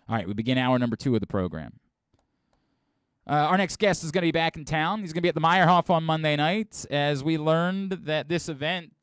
All right, we begin hour number 2 of the program. Our next guest is going to be back in town. He's going to be at the Meyerhoff on Monday night, as we learned that this event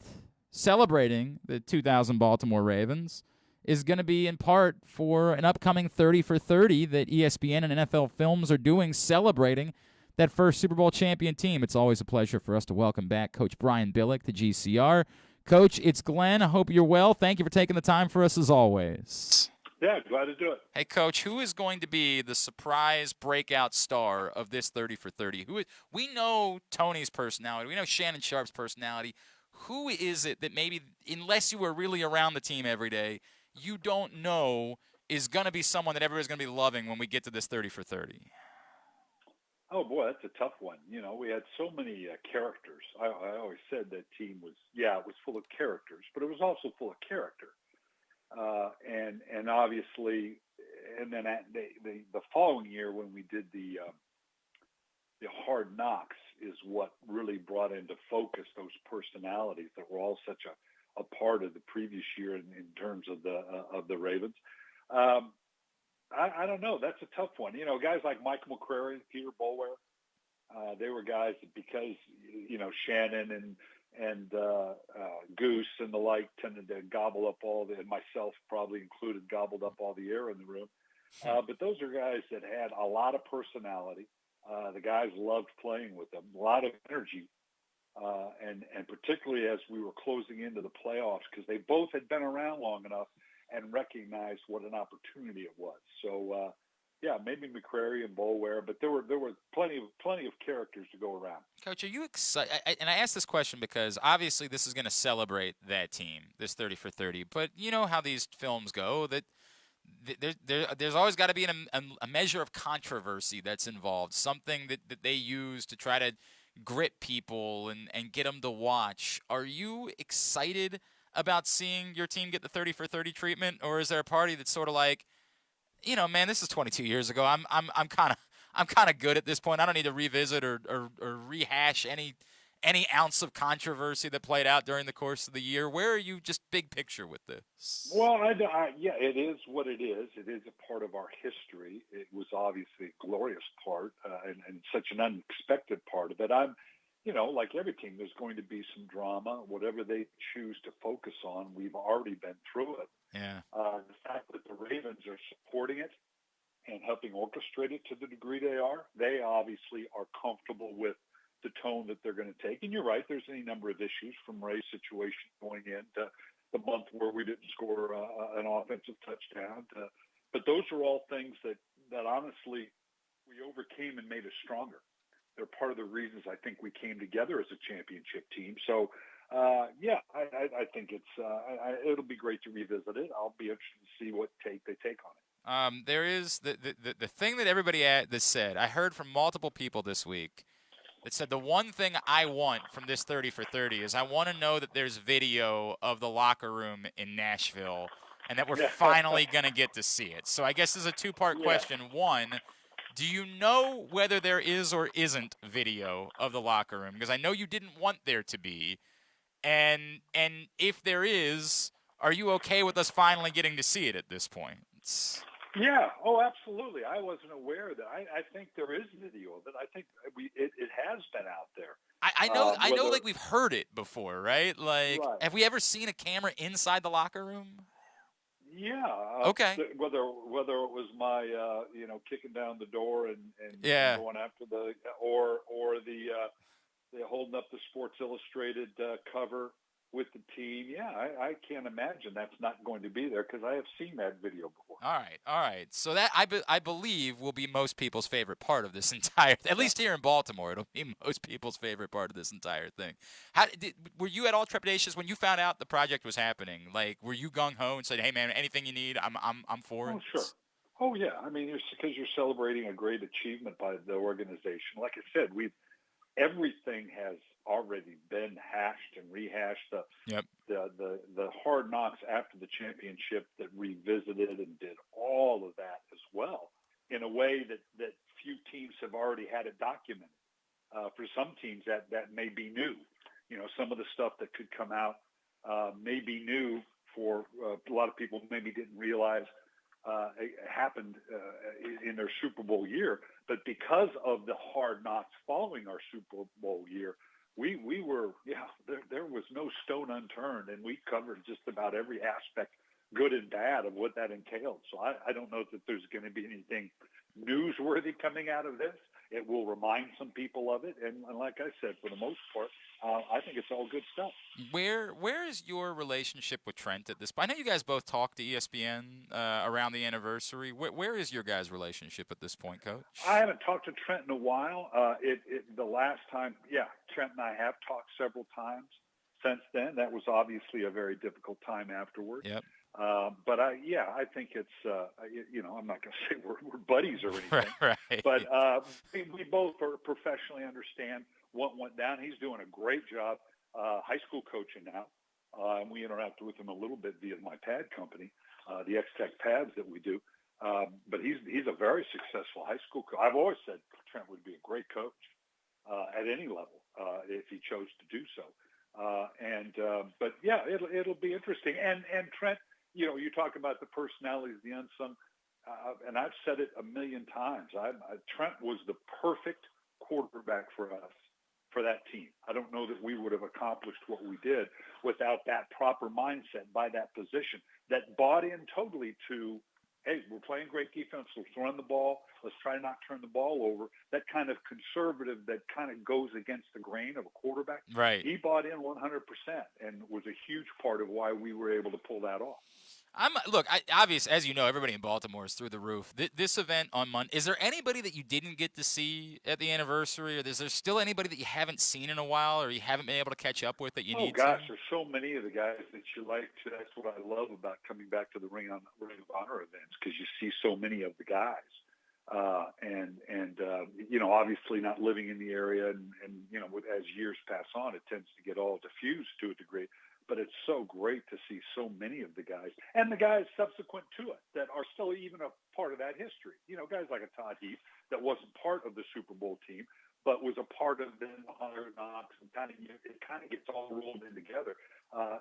celebrating the 2000 Baltimore Ravens is going to be in part for an upcoming 30 for 30 that ESPN and NFL Films are doing, celebrating that first Super Bowl champion team. It's always a pleasure for us to welcome back Coach Brian Billick to GCR. Coach, it's Glenn. I hope you're well. Thank you for taking the time for us as always. Yeah, glad to do it. Hey, Coach, who is going to be the surprise breakout star of this 30 for 30? We know Tony's personality. We know Shannon Sharp's personality. Who is it that maybe, unless you were really around the team every day, you don't know is going to be someone that everybody's going to be loving when we get to this 30 for 30? Oh, boy, that's a tough one. You know, we had so many characters. I always said that team was, it was full of characters, but it was also full of character. And obviously, and then the following year when we did the Hard Knocks is what really brought into focus those personalities that were all such a part of the previous year in terms of the Ravens. I don't know. That's a tough one. You know, guys like Michael McCrary, Peter Boulware, they were guys that because, you know, Shannon and Goose and the like tended to gobble up and myself probably included, gobbled up all the air in the room. But those are guys that had a lot of personality. The guys loved playing with them, a lot of energy. And particularly as we were closing into the playoffs, because they both had been around long enough and recognized what an opportunity it was. So, maybe McCrary and Boulware, but there were plenty of characters to go around. Coach, are you excited? And I ask this question because obviously this is going to celebrate that team, this 30 for 30. But you know how these films go, that there's always got to be a measure of controversy that's involved, something that they use to try to grit people and get them to watch. Are you excited about seeing your team get the 30 for 30 treatment, or is there a party that's sort of like, you know, man, this is 22 years ago. I'm kind of good at this point. I don't need to revisit or rehash any ounce of controversy that played out during the course of the year. Where are you, just big picture with this? Well, it is what it is. It is a part of our history. It was obviously a glorious part and such an unexpected part of it. You know, like every team, there's going to be some drama. Whatever they choose to focus on, we've already been through it. Yeah. The fact that the Ravens are supporting it and helping orchestrate it to the degree they obviously are comfortable with the tone that they're going to take. And you're right, there's any number of issues from Ray's situation going into the month where we didn't score an offensive touchdown. But those are all things that honestly we overcame and made us stronger. They're part of the reasons I think we came together as a championship team. So, I think it'll be great to revisit it. I'll be interested to see what take they take on it. There is the thing that everybody that said, I heard from multiple people this week that said the one thing I want from this 30 for 30 is I want to know that there's video of the locker room in Nashville and that we're finally going to get to see it. So I guess this is a two-part question. One, do you know whether there is or isn't video of the locker room? Because I know you didn't want there to be. And if there is, are you okay with us finally getting to see it at this point? Yeah. Oh, absolutely. I wasn't aware of that. I think there is video of it. I think it has been out there. I know, like we've heard it before, right? Like, have we ever seen a camera inside the locker room? Yeah. Okay. Whether it was my kicking down the door and going after or the holding up the Sports Illustrated cover with the team. Yeah, I can't imagine that's not going to be there because I have seen that video before. All right. So that I believe will be most people's favorite part of this entire, at least here in Baltimore, it'll be most people's favorite part of this entire thing. Were you at all trepidatious when you found out the project was happening? Like, were you gung ho and said, "Hey, man, anything you need, I'm for it"? Oh, sure. Oh, yeah. I mean, it's because you're celebrating a great achievement by the organization. Like I said, everything has already been hashed and rehashed. The Hard Knocks after the championship that revisited and did all of that as well in a way that few teams have already had it documented. For some teams that may be new. You know, some of the stuff that could come out may be new for a lot of people maybe didn't realize it happened in their Super Bowl year. But because of the hard knocks following our Super Bowl year, we were, there was no stone unturned, and we covered just about every aspect, good and bad, of what that entailed. So I don't know that there's going to be anything newsworthy coming out of this. It will remind some people of it, and like I said, for the most part, I think it's all good stuff. Where is your relationship with Trent at this point? I know you guys both talked to ESPN around the anniversary. Where is your guys' relationship at this point, Coach? I haven't talked to Trent in a while. The last time, Trent and I have talked several times since then. That was obviously a very difficult time afterward. Yep. But I think it's, I'm not going to say we're buddies or anything, right. but we both professionally understand what went down. He's doing a great job high school coaching now. And we interact with him a little bit via my pad company, the X-Tech pads that we do. But he's a very successful high school coach. I've always said Trent would be a great coach at any level if he chose to do so. But it'll be interesting. And Trent, you talk about the personalities, the unsung, and I've said it a million times. Trent was the perfect quarterback for us, for that team. I don't know that we would have accomplished what we did without that proper mindset by that position that bought in totally to, hey, we're playing great defense. Let's run the ball. Let's try to not turn the ball over. That kind of conservative that kind of goes against the grain of a quarterback. Right. He bought in 100% and was a huge part of why we were able to pull that off. Obviously, as you know, everybody in Baltimore is through the roof. This event on Monday, is there anybody that you didn't get to see at the anniversary, or is there still anybody that you haven't seen in a while, or you haven't been able to catch up with that you need to? Oh, gosh, there's so many of the guys that you like. That's what I love about coming back to the Ring of Honor events, because you see so many of the guys. Obviously not living in the area, and as years pass on, it tends to get all diffused to a degree. But it's so great to see so many of the guys and the guys subsequent to it that are still even a part of that history. Guys like a Todd Heath that wasn't part of the Super Bowl team, but was a part of the 100 knocks, and it kind of gets all rolled in together.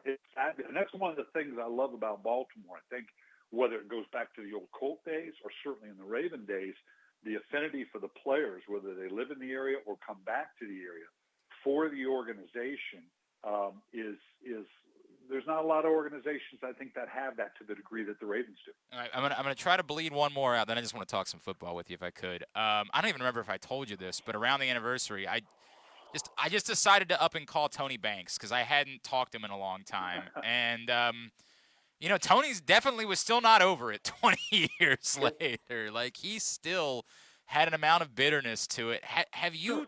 It's fabulous. And that's one of the things I love about Baltimore. I think whether it goes back to the old Colt days or certainly in the Raven days, the affinity for the players, whether they live in the area or come back to the area, for the organization is there's not a lot of organizations, I think, that have that to the degree that the Ravens do. All right, I'm gonna try to bleed one more out. Then I just want to talk some football with you if I could. I don't even remember if I told you this, but around the anniversary, I just decided to up and call Tony Banks because I hadn't talked to him in a long time, and Tony's definitely was still not over it 20 years later. Like, he still had an amount of bitterness to it. Have you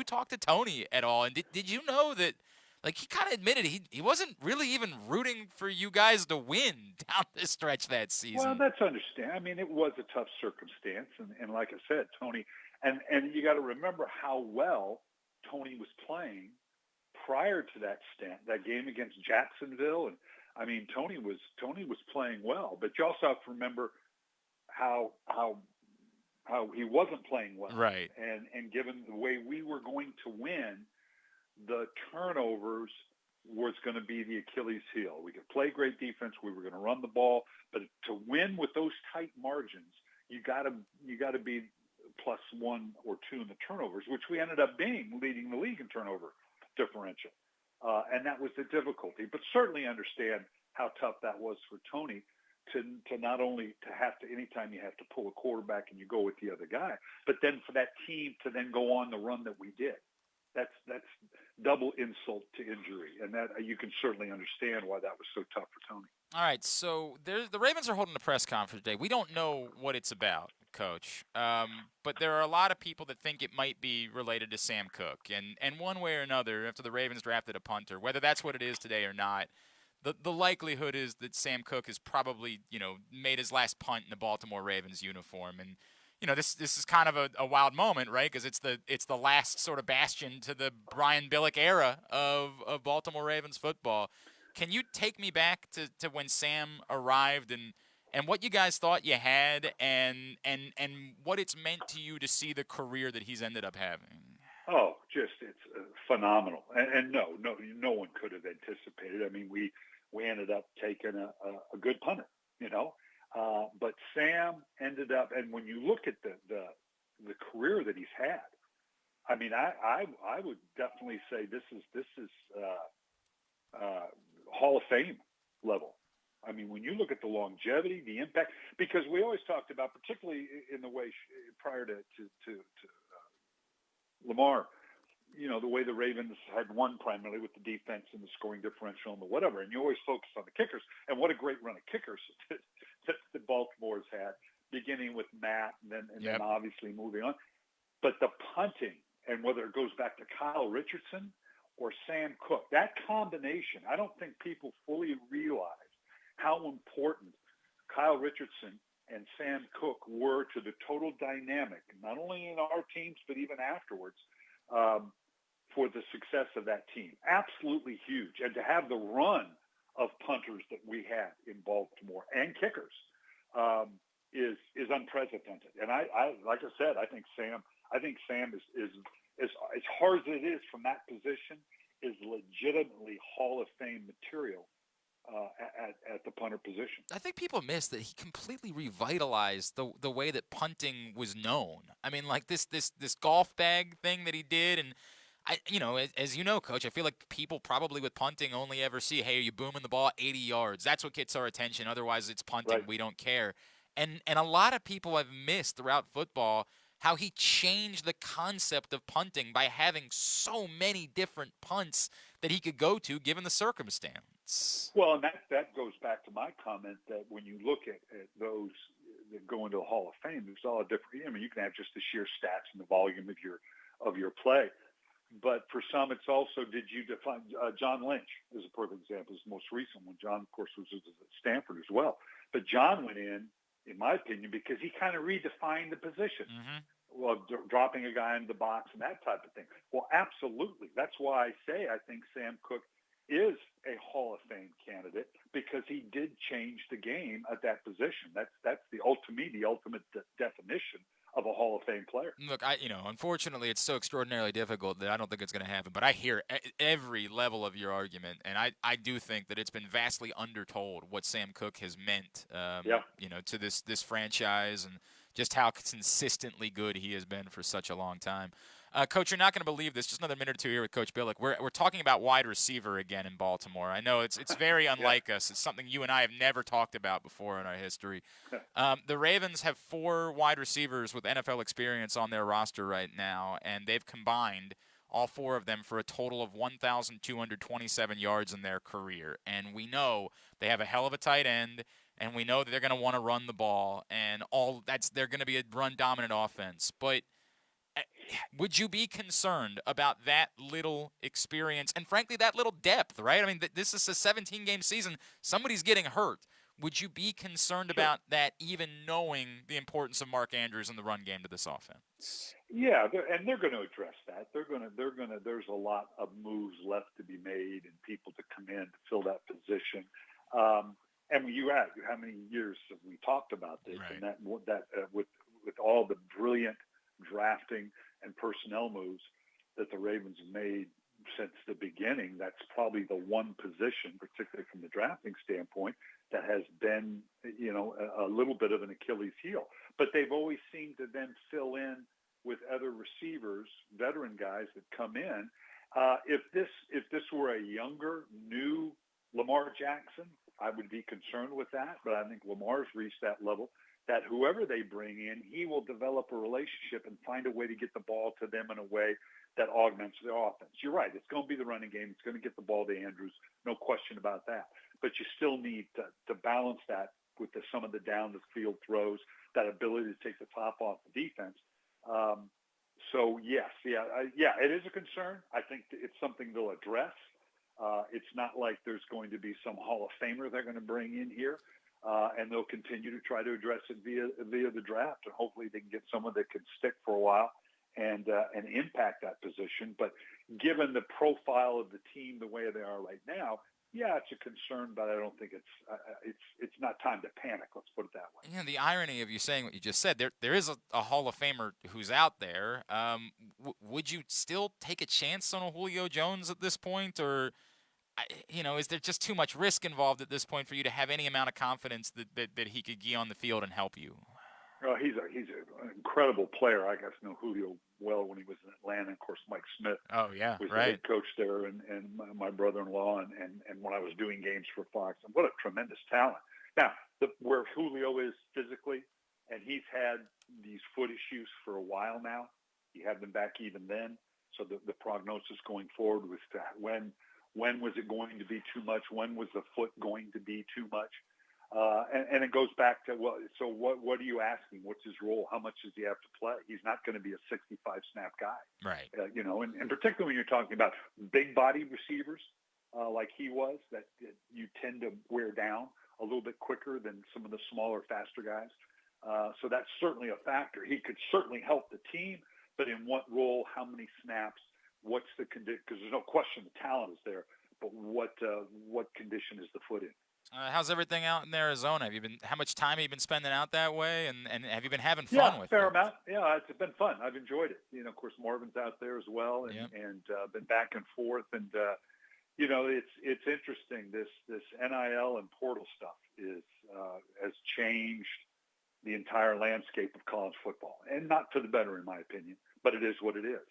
talked to Tony at all? And did you know that? Like, he kind of admitted he wasn't really even rooting for you guys to win down the stretch that season. Well, that's understandable. I mean, it was a tough circumstance, and like I said, Tony, and you got to remember how well Tony was playing prior to that stint, that game against Jacksonville, and I mean, Tony was playing well, but you also have to remember how he wasn't playing well, right? And given the way we were going to win, the turnovers was going to be the Achilles heel. We could play great defense. We were going to run the ball, but to win with those tight margins, you got to be +1 or 2 in the turnovers, which we ended up being, leading the league in turnover differential. And that was the difficulty. But certainly understand how tough that was for Tony to not only to have to, anytime you have to pull a quarterback and you go with the other guy, but then for that team to then go on the run that we did. That's double insult to injury, and that you can certainly understand why that was so tough for Tony. All right, so the Ravens are holding a press conference today. We don't know what it's about, Coach, but there are a lot of people that think it might be related to Sam Koch, and one way or another, after the Ravens drafted a punter, whether that's what it is today or not, the likelihood is that Sam Koch has probably made his last punt in the Baltimore Ravens uniform, and this is kind of a wild moment, right? Because it's the last sort of bastion to the Brian Billick era of Baltimore Ravens football. Can you take me back to when Sam arrived and what you guys thought you had and what it's meant to you to see the career that he's ended up having? Oh, it's phenomenal. And no one could have anticipated. I mean, we ended up taking a good punter, But Sam ended up, and when you look at the career that he's had, I mean, I would definitely say this is Hall of Fame level. I mean, when you look at the longevity, the impact, because we always talked about, particularly in the way prior to Lamar, the way the Ravens had won primarily with the defense and the scoring differential and the whatever, and you always focus on the kickers, and what a great run of kickers that Baltimore's had, beginning with Matt and then obviously moving on. But the punting, and whether it goes back to Kyle Richardson or Sam Koch, that combination, I don't think people fully realize how important Kyle Richardson and Sam Koch were to the total dynamic, not only in our teams, but even afterwards, for the success of that team. Absolutely huge. And to have the run of punters that we had in Baltimore and kickers is unprecedented. And I like I said, I think Sam is as hard as it is from that position, is legitimately Hall of Fame material at the punter position. I think people miss that he completely revitalized the way that punting was known. I mean, like this golf bag thing that he did, and as you know, Coach, I feel like people probably with punting only ever see, hey, are you booming the ball 80 yards? That's what gets our attention. Otherwise, it's punting. Right. We don't care. And a lot of people have missed throughout football how he changed the concept of punting by having so many different punts that he could go to given the circumstance. Well, and that goes back to my comment that when you look at those that go into the Hall of Fame, there's all different. I mean, you can have just the sheer stats and the volume of your play, but for some, it's also, did you define John Lynch is a perfect example. Is the most recent one. John, of course, was at Stanford as well, but John went in my opinion, because he kind of redefined the position. Mm-hmm. Well, dropping a guy into the box and that type of thing. Well, absolutely. That's why I think Sam Koch is a Hall of Fame candidate, because he did change the game at that position. That's the ultimate definition of a Hall of Fame player. Look, unfortunately, it's so extraordinarily difficult that I don't think it's going to happen. But I hear every level of your argument, and I do think that it's been vastly undertold what Sam Koch has meant, to this franchise, and just how consistently good he has been for such a long time. Coach, you're not going to believe this. Just another minute or two here with Coach Billick. We're talking about wide receiver again in Baltimore. I know it's very unlike us. It's something you and I have never talked about before in our history. The Ravens have 4 wide receivers with NFL experience on their roster right now, and they've combined all 4 of them for a total of 1,227 yards in their career. And we know they have a hell of a tight end, and we know that they're going to want to run the ball, and they're going to be a run-dominant offense. But would you be concerned about that little experience and, frankly, that little depth, right? I mean, this is a 17-game season. Somebody's getting hurt. Would you be concerned about that, even knowing the importance of Mark Andrews in the run game to this offense? Yeah, and they're going to address that. They're going to. There's a lot of moves left to be made and people to come in to fill that position. And when you ask how many years have we talked about this, right, and that with all the brilliant drafting and personnel moves that the Ravens made since the beginning, that's probably the one position, particularly from the drafting standpoint, that has been, a little bit of an Achilles heel. But they've always seemed to then fill in with other receivers, veteran guys that come in. If this were a younger, new Lamar Jackson, I would be concerned with that. But I think Lamar's reached that level that whoever they bring in, he will develop a relationship and find a way to get the ball to them in a way that augments their offense. You're right. It's going to be the running game. It's going to get the ball to Andrews. No question about that. But you still need to balance that with some of the down the field throws, that ability to take the top off the defense. So, yes, it is a concern. I think it's something they'll address. It's not like there's going to be some Hall of Famer they're going to bring in here. And they'll continue to try to address it via the draft, and hopefully they can get someone that can stick for a while and impact that position. But given the profile of the team the way they are right now, yeah, it's a concern, but I don't think it's not time to panic. Let's put it that way. The irony of you saying what you just said, there is a Hall of Famer who's out there. Would you still take a chance on a Julio Jones at this point, or is there just too much risk involved at this point for you to have any amount of confidence that he could get on the field and help you? Well, he's an incredible player. I got to know Julio well when he was in Atlanta. Of course, Mike Smith Oh yeah, was the right. head coach there, and my brother-in-law, and when I was doing games for Fox. And what a tremendous talent. Now, where Julio is physically, and he's had these foot issues for a while now. He had them back even then. So the prognosis going forward was to when was it going to be too much? When was the foot going to be too much? And it goes back to, well, so what are you asking? What's his role? How much does he have to play? He's not going to be a 65 snap guy, Right. And particularly when you're talking about big body receivers like he was, that you tend to wear down a little bit quicker than some of the smaller, faster guys. So that's certainly a factor. He could certainly help the team, but in what role, how many snaps, what's the condition? Because there's no question the talent is there, but what condition is the foot in? How's everything out in Arizona? How much time have you been spending out that way, and have you been having fun Yeah, with fair it? amount. Yeah, it's been fun. I've enjoyed it. Of course, Marvin's out there as well, and Yep. been back and forth. And it's interesting. This NIL and portal stuff has changed the entire landscape of college football, and not for the better, in my opinion. But it is what it is.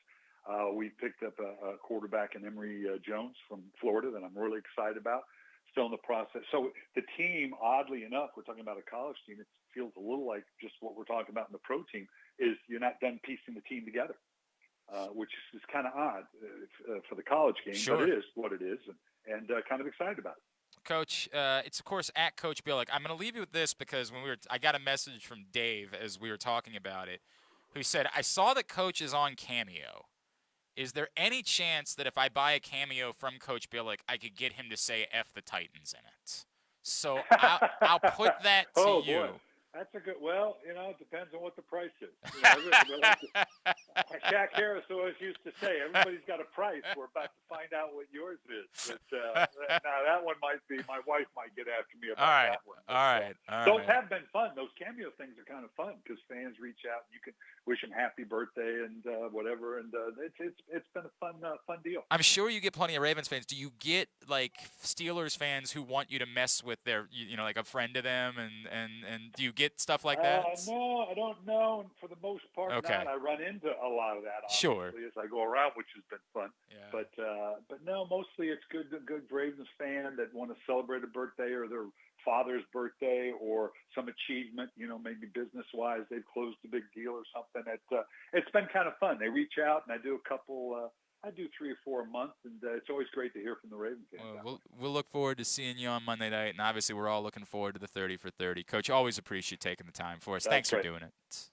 We picked up a quarterback in Emory Jones from Florida that I'm really excited about. Still in the process. So the team, oddly enough, we're talking about a college team. It feels a little like just what we're talking about in the pro team. Is you're not done piecing the team together, which is kind of odd for the college game, Sure. but it is what it is, and kind of excited about it. Coach, it's of course at Coach Billick. I'm going to leave you with this because I got a message from Dave as we were talking about it, who said, "I saw that Coach is on Cameo. Is there any chance that if I buy a Cameo from Coach Billick, I could get him to say F the Titans in it?" So I'll put that to Oh you. boy, that's a good. Well, it depends on what the price is. Shaq Harris always used to say, "Everybody's got a price. We're about to find out what yours is." But now that one might be. My wife might get after me about that one. But, All right. those have been fun. Those Cameo things are kind of fun because fans reach out and you can wish them happy birthday and whatever. And it's been a fun deal. I'm sure you get plenty of Ravens fans. Do you get like Steelers fans who want you to mess with their, like a friend of them, and do you get stuff like that? No, I don't know. And for the most part, Okay. not. I run into a lot of that, obviously, Sure. as I go around, which has been fun. Yeah. But no, mostly it's good Ravens fan that want to celebrate a birthday or their father's birthday or some achievement, maybe business-wise, they've closed a big deal or something. It's been kind of fun. They reach out, and I do a couple I do 3 or 4 a month, and it's always great to hear from the Ravens fans. We'll look forward to seeing you on Monday night, and obviously we're all looking forward to the 30 for 30. Coach, always appreciate taking the time for us. Thanks for doing it.